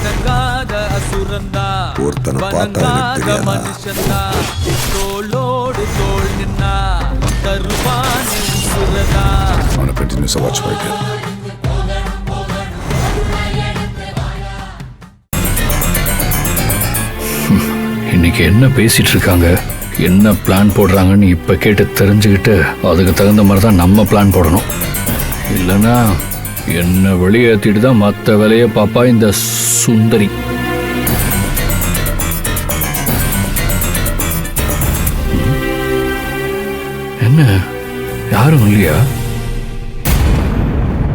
அடங்காத அசுரந்தா ஒருத்தனை பார்த்தா மனுஷந்தா தோளோடு தோள் நின்னா தருவானே உசுரதா. அவனை கண்டினியூஸா வாட்ச் பண்ணிட்டு இன்னைக்கு என்ன பேசிட்டு இருக்காங்க, என்ன பிளான் போடுறாங்கன்னு இப்ப கேட்டு தெரிஞ்சுக்கிட்டு அதுக்கு தகுந்த மாதிரி தான் நம்ம பிளான் போடணும். இல்லைன்னா என்ன வெளியேற்றிட்டு தான் மற்ற வேலையை பாப்பா இந்த சுந்தரி. என்ன யாரும் இல்லையா?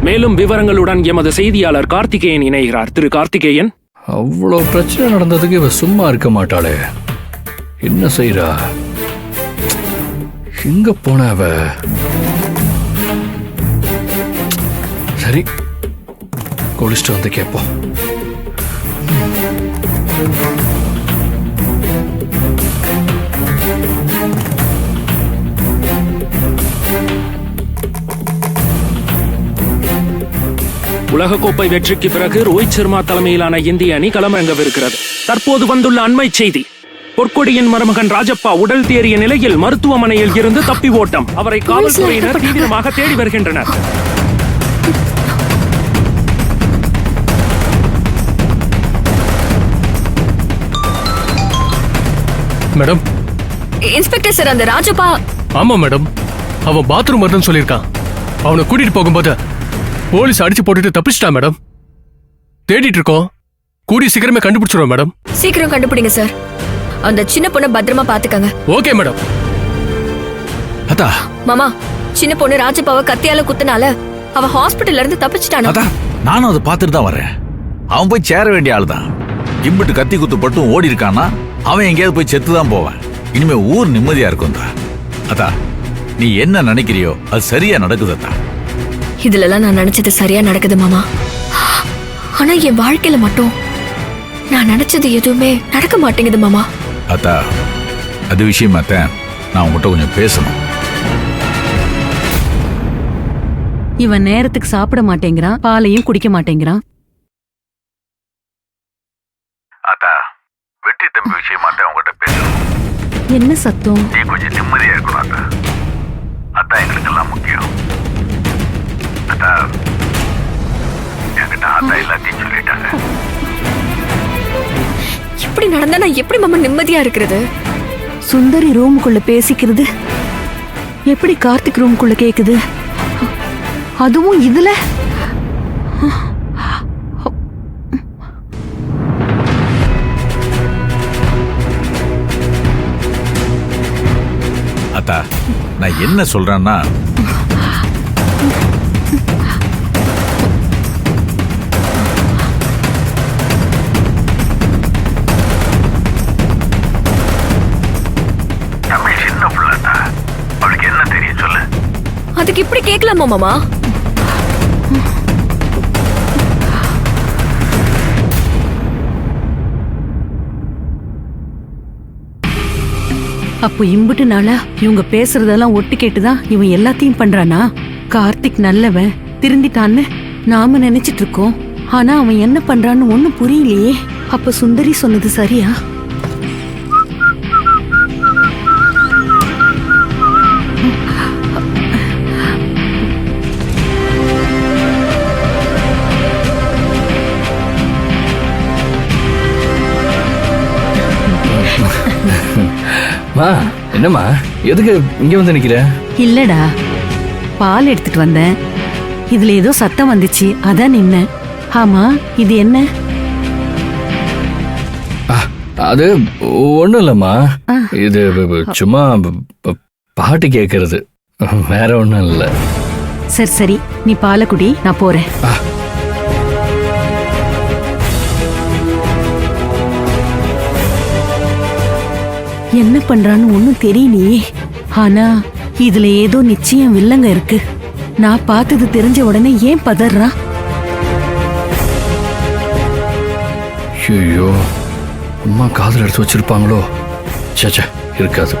மேலும் விவரங்களுடன் எமது செய்தியாளர் கார்த்திகேயன் இணைகிறார். திரு கார்த்திகேயன், அவ்வளோ பிரச்சனை நடந்ததுக்கு இவ சும்மா இருக்க மாட்டாளே, என்ன செய்யறா? எங்க போன அவ? சரி, குளிச்சுட்டு வந்து கேட்போம். உலகக்கோப்பை வெற்றிக்கு பிறகு ரோஹித் சர்மா தலைமையிலான இந்திய அணி களமிறங்கவிருக்கிறது. தற்போது வந்துள்ள அண்மை செய்தி, பொற்கொடியின் மருமகன் ராஜப்பா உடல் தேறிய நிலையில் மருத்துவமனையில் இருந்து தப்பி ஓட்டம். அவரை காவல்துறையினர் தீவிரமாக தேடி வருகின்றனர். மேடம், இன்ஸ்பெக்டர் சார், அந்த ராஜப்பா. ஆமா மேடம், அவன் பாத்ரூம் வருதுன்னு சொல்லியிருக்கான். அவனை கூட்டிட்டு போகும்போது போலீஸ் அடிச்சு போட்டுட்டு தப்பிச்சிட்டான் மேடம். தேடிட்டு இருக்கோம், கூடிய சீக்கிரமே கண்டுபிடிச்சிருவோம் மேடம். சீக்கிரம் கண்டுபிடிங்க சார். அந்த சின்ன பொண்ணை பத்திரமா பாத்துக்கங்க. Okay madam. அதா மாமா, சின்ன பொண்ணு ராஜப்பாவை கத்தியால குத்துனால அவ ஹாஸ்பிட்டல்ல இருந்து தப்பிச்சிட்டானா? அதா நானும் அதை பார்த்துட்டு தான் வரேன். அவன் போய் சேர வேண்டிய ஆளுதான். கிம்பிட்டு கத்தி குத்து பட்டும் ஓடி இருக்கானா அவன் எங்கேயாவது போய் செத்து தான் போவான். இனிமே ஊர் நிம்மதியா இருக்கும். அதா நீ என்ன நினைக்கிறியோ அது சரியா நடக்குதா? இதுல எல்லாம் நான் நினைச்சது சரியா நடக்குது மாமா. ஆனா என் வாழ்க்கையில மட்டும் நான் நினைச்சது எதுவுமே நடக்க மாட்டேங்குது மாமா. அதா அது விஷயமா தான் நான் உங்ககிட்ட கொஞ்சம் பேசணும். இவன் நேரத்துக்கு சாப்பிட மாட்டேங்கிறான், பாலையும் குடிக்க மாட்டேங்கிறான். அதா வெற்றி தம்பி விஷயமா தான் உங்ககிட்ட பேசணும். என்ன சத்தம்? நீ கொஞ்சம் நிம்மதியா இருக்கணும். அதா அதான் எங்களுக்கு எல்லாம் முக்கியம். அதா என்கிட்ட அதா எல்லாத்தையும் சொல்லிட்டாங்க. இப்படி நடந்தா நான் எப்படி மாமா நிம்மதியா இருக்கிறது? சுந்தரி ரூமுக்குள்ள பேசிக்கிறது எப்படி கார்த்திக் ரூமுக்குள்ள கேக்குது? அதுவும் இதுல அதா நான் என்ன சொல்றேன்னா, சின்ன பிள்ளைதா, அவளுக்கு என்ன தெரியும் சொல்லு. அதுக்கு இப்படி கேட்கலாமா மாமா? அப்போ இம்புட்டு நாளா இவங்க பேசுறதெல்லாம் ஒட்டு கேட்டுதான் இவன் எல்லாத்தையும் பண்றானா? கார்த்திக் நல்லவன், திருந்திட்டான்னு நாம நினைச்சிட்டு இருக்கோம். ஆனா அவன் என்ன பண்றான்னு ஒண்ணும் புரியலையே. அப்ப சுந்தரி சொன்னது சரியா? மா, என்னம்மா, எதுக்கு இங்க வந்து நிக்கிற? இல்லடா, பால் எடுத்துட்டு வந்தேன். இதுல ஏதோ சத்தம் வந்துச்சு, அதான் நின்ன. ஆமா, இது என்ன? அது ஒண்ணும் இல்லம்மா, இது சும்மா பாட்டு கேட்கறது, வேற ஒண்ணும் இல்ல. சரி சரி, நீ பாலை குடி, நான் போறேன். என்ன பண்றான்னு ஒண்ணும் தெரியலையே. ஆனா இதுல ஏதோ நிச்சயம் வில்லங்க இருக்கு. நான் பார்த்தது தெரிஞ்ச உடனே ஏன் பதறான்? ஐயோ, அம்மா காதல் எடுத்து வச்சிருப்பாங்களோ? சேச்சே, இருக்காது.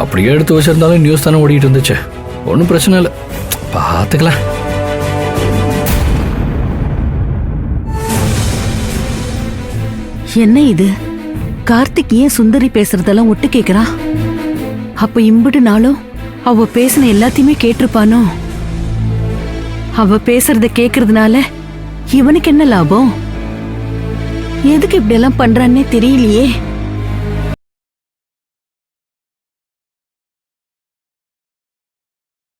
அப்படியே எடுத்து வச்சிருந்தாலும் நியூஸ் தானே ஓடிட்டு இருந்துச்சு. ஒன்றும் பிரச்சனை இல்லை, பார்த்துக்கலாம். என்ன இது கார்த்திக் ஏன் சுந்தரி பேசுறதெல்லாம் ஒட்டு கேக்குறான்? அப்ப இம்புட்டு நாளும் அவ பேசின எல்லாத்தையுமே கேட்டிருப்பானோ? அவ பேசுறத கேக்குறதுனால இவனுக்கு என்ன லாபம்? எதுக்கு இப்படி எல்லாம் பண்றான்னே தெரியலையே.